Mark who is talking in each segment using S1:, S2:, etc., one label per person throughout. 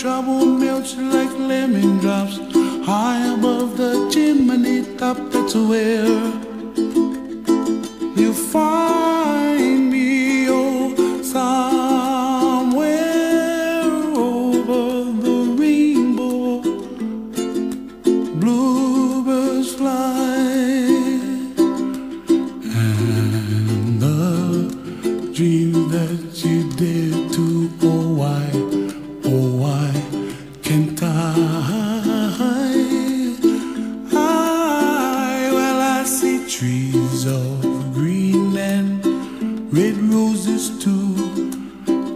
S1: trouble melts like lemon drops high above the chimney top. That's where you find me, oh, somewhere over the rainbow. Bluebirds fly, and the dream that you did to, oh why can't I? Well, I see trees of green and red roses too.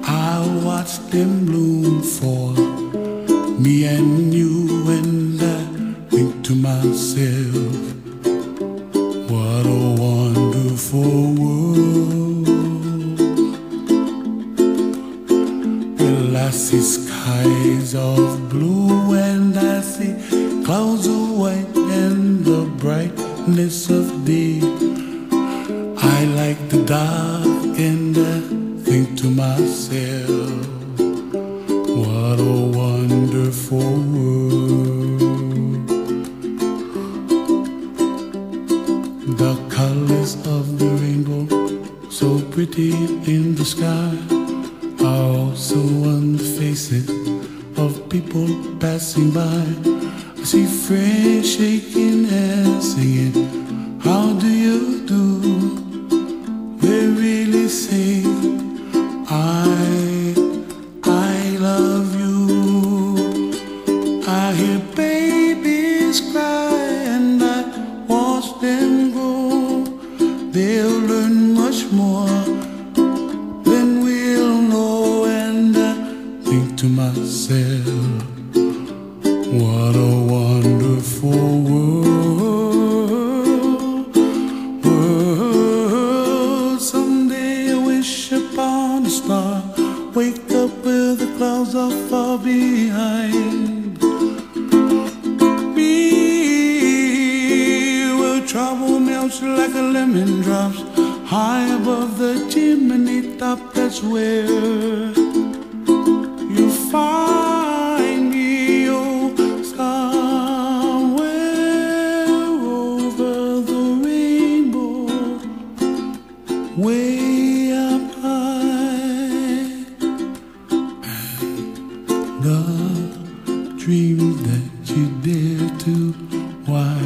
S1: I watch them bloom for me and you, and I think to myself, what a wonderful world. Well, I see skies of blue and I see clouds of white and the brightness of day. I like the dark and I think to myself, what a wonderful world. The colors of the rainbow, so pretty in the sky, are also on the faces of people passing by. I see friends shaking and singing, how do you do? They really say, I love you. I hear babies cry and I watch them grow. They'll learn much more than we'll know, and I think to myself, what a wonderful world. Someday I wish upon a star, wake up where the clouds are far behind me, where trouble melts like a lemon drops high above the chimney top. That's where you find me, oh, somewhere over the rainbow, way up high. And the dreams that you dare to, why